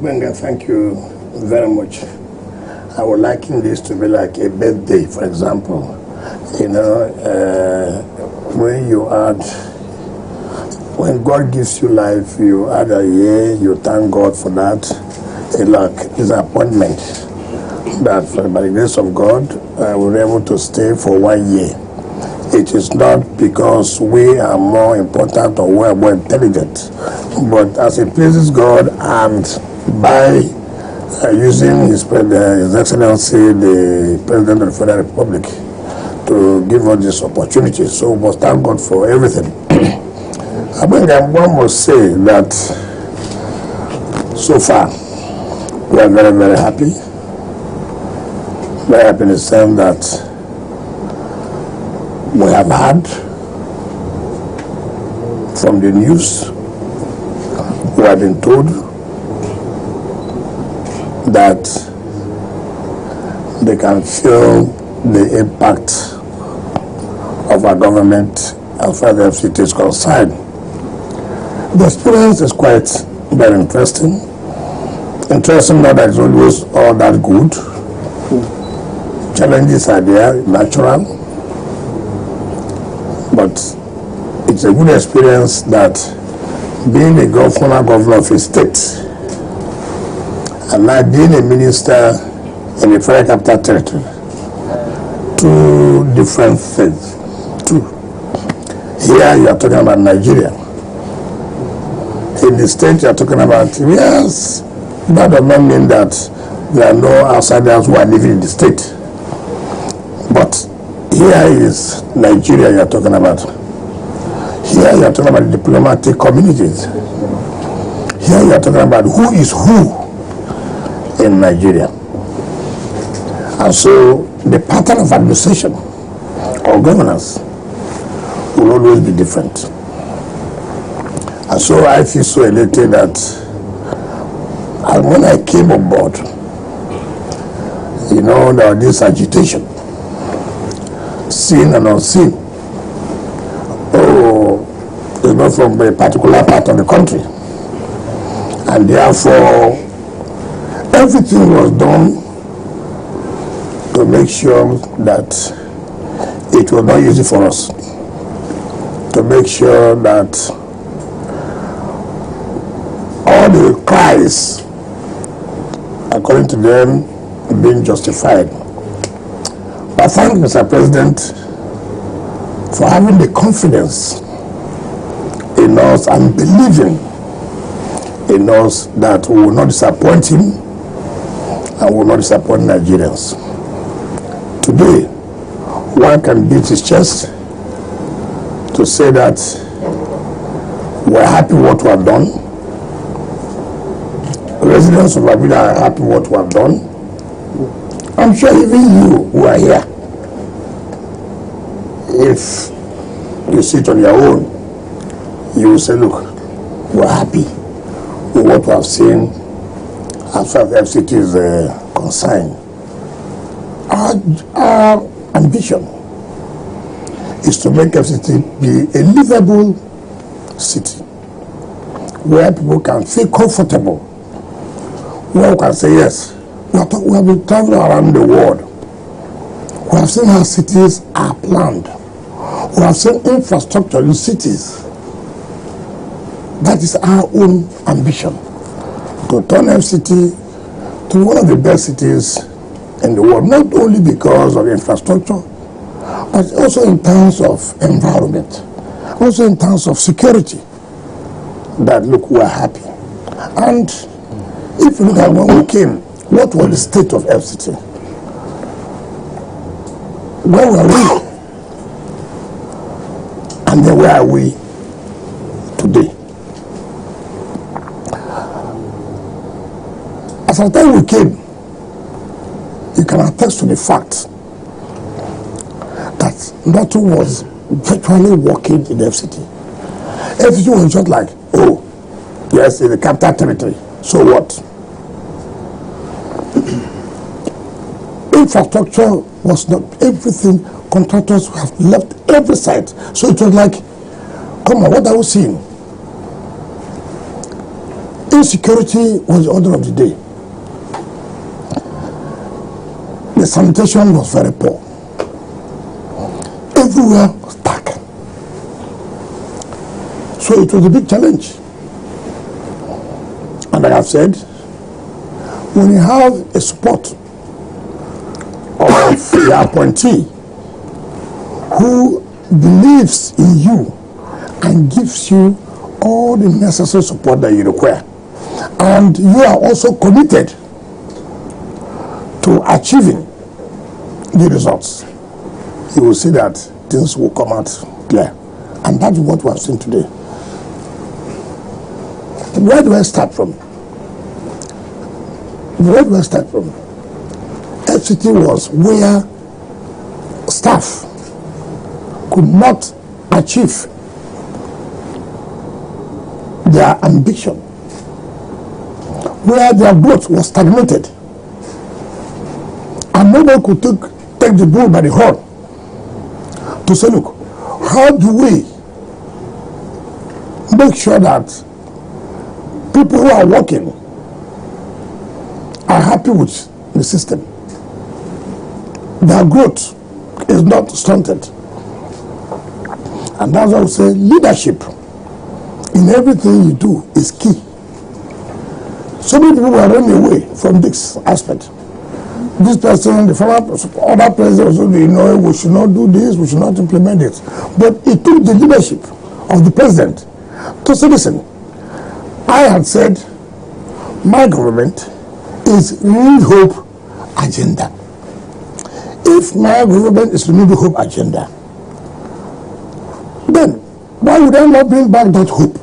Benga, thank you very much. I would liken this to be like a birthday, for example. You know, when God gives you life, you add a year, you thank God for that. It's an appointment that by the grace of God, we were able to stay for 1 year. It is not because we are more important or we are more intelligent, but as it pleases God and by using His Excellency, the President of the Federal Republic, to give us this opportunity. So we must thank God for everything. I think one must say that so far we are very, very happy. Very happy in the sense that we have heard from the news, we have been told that they can feel the impact of our government as far as the FCT is concerned. The experience is quite very interesting. Interesting, not that it's always all that good. Challenges are there, natural, but it's a good experience that being a governor of a state and now being a minister in the Federal Capital Territory, two different things. Here you are talking about Nigeria. In the state you are talking about, yes, that does not mean that there are no outsiders who are living in the state. But here is Nigeria you are talking about. Here you are talking about diplomatic communities. Here you are talking about who is who in Nigeria. And so the pattern of administration or governance will always be different. And so I feel so elated that when I came on board, you know, there was this agitation, seen and unseen. Oh, it's not from a particular part of the country. And therefore, everything was done to make sure that it was not easy for us, to make sure that all the cries, according to them, being justified. I thank Mr. President for having the confidence in us and believing in us that we will not disappoint him and will not disappoint Nigerians. Today, one can beat his chest to say that we're happy what we have done. Residents of Abuja are happy what we have done. I'm sure even you who are here, if you sit on your own, you will say, look, we're happy with what we have seen as far as FCT is concerned. Our ambition is to make FCT be a livable city where people can feel comfortable, where we can say, yes, we have been traveling around the world. We have seen how cities are planned. We have seen infrastructure in cities. That is our own ambition, to turn FCT to one of the best cities in the world, not only because of infrastructure, but also in terms of environment, also in terms of security, that look, we're happy. And if you look at when we came, what was the state of FCT? Where were we? And then where are we today? As at the time we came, you can attest to the fact that nothing was virtually working in the FCT. FCT was just like, oh, yes, in the capital territory, so what? Infrastructure was not everything. Contractors have left every site. So it was like, come on, what are we seeing? Insecurity was the order of the day. The sanitation was very poor. Everywhere was dark. So it was a big challenge. And like I've said, when you have a support of the appointee who believes in you and gives you all the necessary support that you require, and you are also committed to achieving the results, you will see that things will come out clear. And that's what we have seen today. Where do I start from? Where do I start from? FCT was where staff could not achieve their ambition, where their growth was stagnated, and nobody could take the bull by the horn to say, look, how do we make sure that people who are working are happy with the system, their growth is not stunted? And that's why I would say leadership in everything you do is key. So many people were running away from this aspect. This person, the former, other president also, we should not do this, we should not implement it. But it took the leadership of the president to say, listen, I had said my government is renewed hope agenda. If my government is renewed hope agenda, then why would I not bring back that hope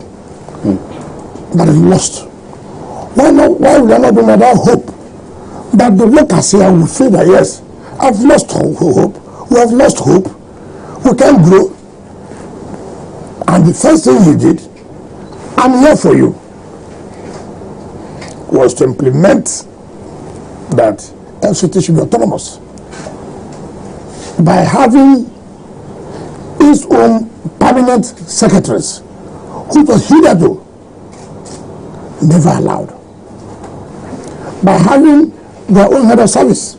that is lost? Why would I not bring back that hope that the workers here will feel that, yes, I've lost hope, we have lost hope, we can't grow. And the first thing he did, I'm here for you, was to implement that FCT should be autonomous by having its own permanent secretaries, who was hitherto never allowed, by having their own head of service,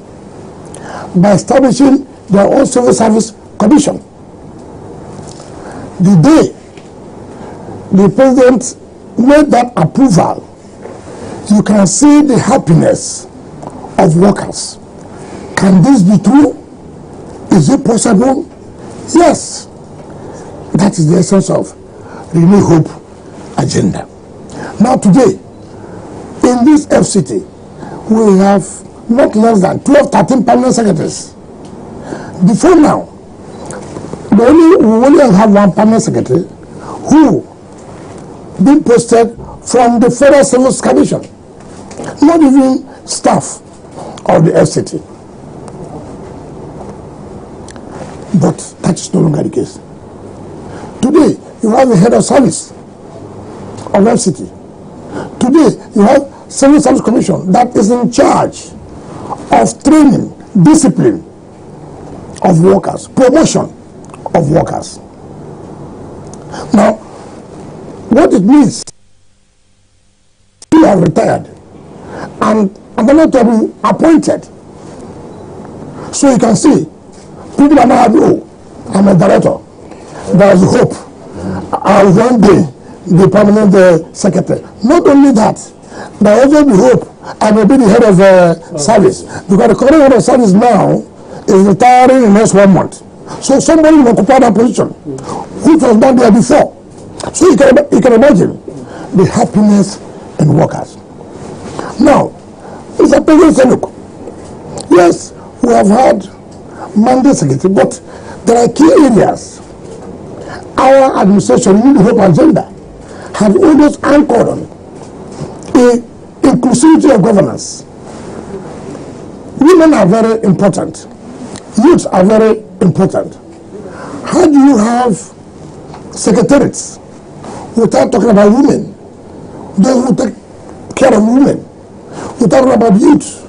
by establishing their own civil service commission. The day the president made that approval, you can see the happiness of workers. Can this be true? Is it possible? Yes. That is the essence of Renew Hope agenda. Now today, in this FCT, we have not less than 12, 13 permanent secretaries. Before now, we only have one permanent secretary who been posted from the Federal Civil Commission, not even staff of the FCT. But that is no longer the case. Today, you have a head of service of FCT. Today, you have Civil Service Commission that is in charge of training, discipline of workers, promotion of workers. Now, what it means, you are retired and another to be appointed. So you can see, people are now, oh, I'm a director. There is hope. I will one day be permanent secretary. Not only that, there will also be hope I may be the head of service. Because the current head of service now is retiring in the next 1 month. So somebody will occupy that position, which was not there before. So you can imagine the happiness in workers. Now, Mr. President said, look, yes, we have had mandate secretary, but there are key areas our administration, Renew Hope agenda, have always anchored on. Inclusivity of governance. Women are very important. Youth are very important. How do you have secretariats without talking about women? Those who take care of women. We're talking about youth.